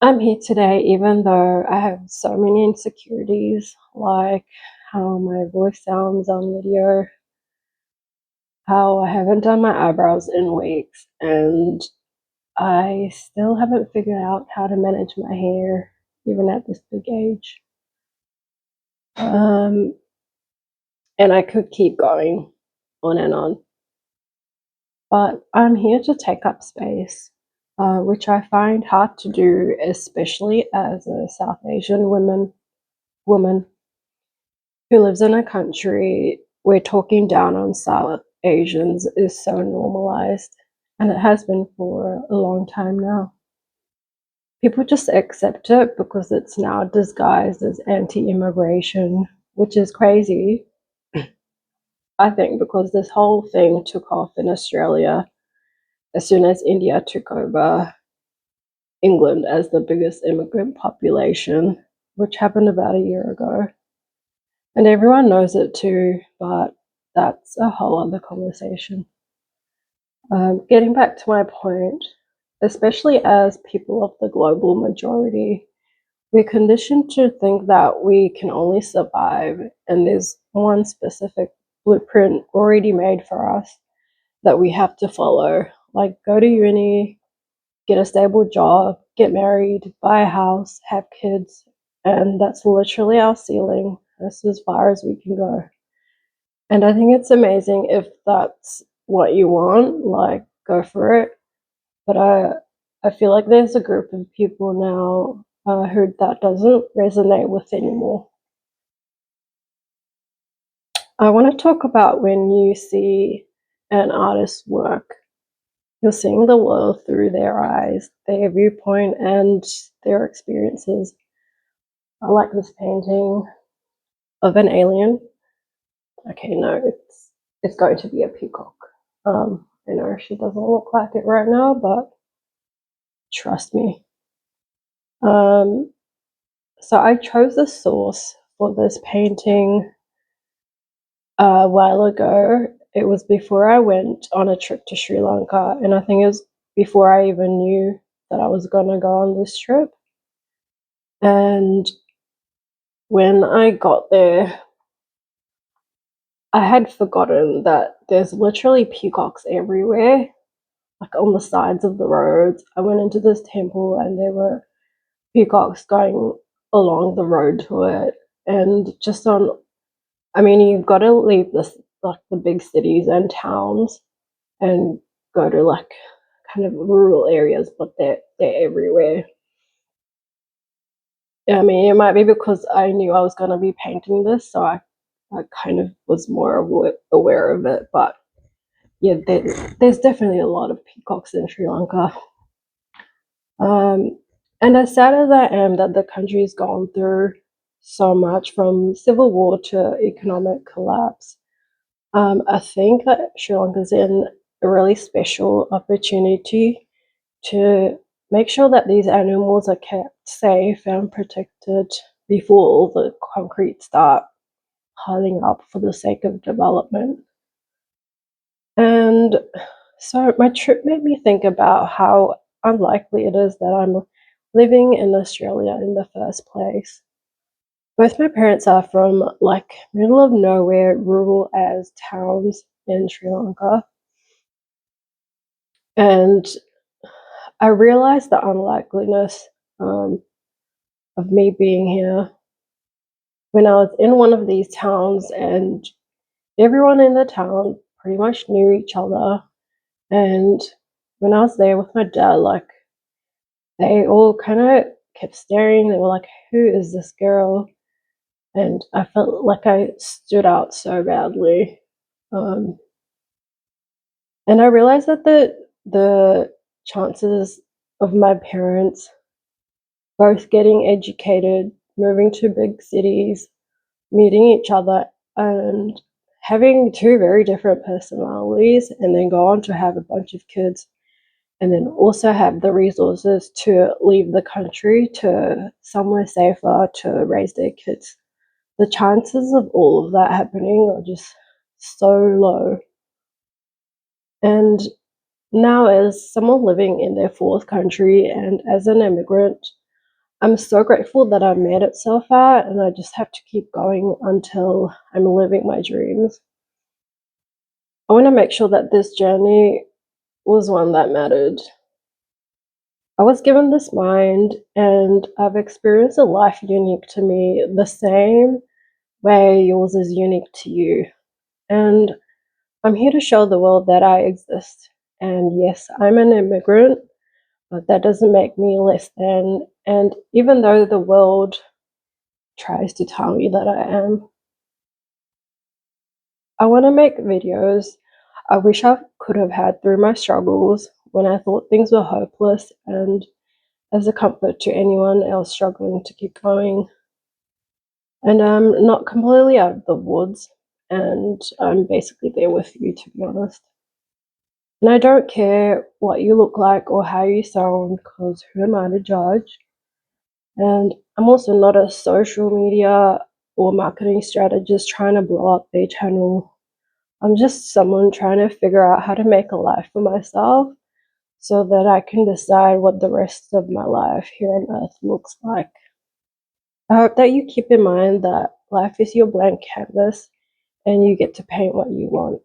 I'm here today, even though I have so many insecurities, like how my voice sounds on video, how I haven't done my eyebrows in weeks, and I still haven't figured out how to manage my hair, even at this big age. Um, and I could keep going on and on, but I'm here to take up space, which I find hard to do, especially as a South Asian woman who lives in a country where talking down on South Asians is so normalized, and it has been for a long time now. People just accept it because it's now disguised as anti immigration, which is crazy, I think, because this whole thing took off in Australia as soon as India took over England as the biggest immigrant population, which happened about a year ago. And everyone knows it too, but that's a whole other conversation. Getting back to my point, especially as people of the global majority, we're conditioned to think that we can only survive, and there's one specific blueprint already made for us that we have to follow. Like, go to uni, get a stable job, get married, buy a house, have kids, and that's literally our ceiling. That's as far as we can go. And I think it's amazing if that's what you want, like, go for it. But I feel like there's a group of people now who that doesn't resonate with anymore. I want to talk about when you see an artist's work, you're seeing the world through their eyes, their viewpoint, and their experiences. I like this painting of an alien. Okay, no, it's going to be a peacock. I know she doesn't look like it right now, but trust me. Um, so I chose the source for this painting a while ago. It was before I went on a trip to Sri Lanka, and I think it was before I even knew that I was going to go on this trip. And when I got there, I had forgotten that there's literally peacocks everywhere, like on the sides of the roads. I went into this temple and there were peacocks going along the road to it. And just on, I mean, you've got to leave this, like the big cities and towns, and go to like kind of rural areas, but they're everywhere. I mean, it might be because I knew I was going to be painting this, so I kind of was more aware of it. But yeah, there's definitely a lot of peacocks in Sri Lanka. Um, and as sad as I am that the country's gone through so much from civil war to economic collapse, I think that Sri Lanka's in a really special opportunity to make sure that these animals are kept safe and protected before all the concrete start piling up for the sake of development. And so my trip made me think about how unlikely it is that I'm living in Australia in the first place. Both my parents are from like middle of nowhere, rural as towns in Sri Lanka. And I realized the unlikeliness of me being here when I was in one of these towns, and everyone in the town pretty much knew each other. And when I was there with my dad, like they all kind of kept staring. They were like, "Who is this girl?" And I felt like I stood out so badly. Um, and I realized that the chances of my parents both getting educated, moving to big cities, meeting each other, and having two very different personalities, and then go on to have a bunch of kids, and then also have the resources to leave the country to somewhere safer to raise their kids. The chances of all of that happening are just so low. And now, as someone living in their fourth country and as an immigrant, I'm so grateful that I made it so far, and I just have to keep going until I'm living my dreams. I want to make sure that this journey was one that mattered. I was given this mind, and I've experienced a life unique to me the same way yours is unique to you. And I'm here to show the world that I exist. And yes, I'm an immigrant, but that doesn't make me less than. And even though the world tries to tell me that I am, I want to make videos I wish I could have had through my struggles when I thought things were hopeless, and as a comfort to anyone else struggling to keep going. And I'm not completely out of the woods, and I'm basically there with you, to be honest. And I don't care what you look like or how you sound, because who am I to judge? And I'm also not a social media or marketing strategist trying to blow up their channel. I'm just someone trying to figure out how to make a life for myself so that I can decide what the rest of my life here on earth looks like. I hope that you keep in mind that life is your blank canvas and you get to paint what you want.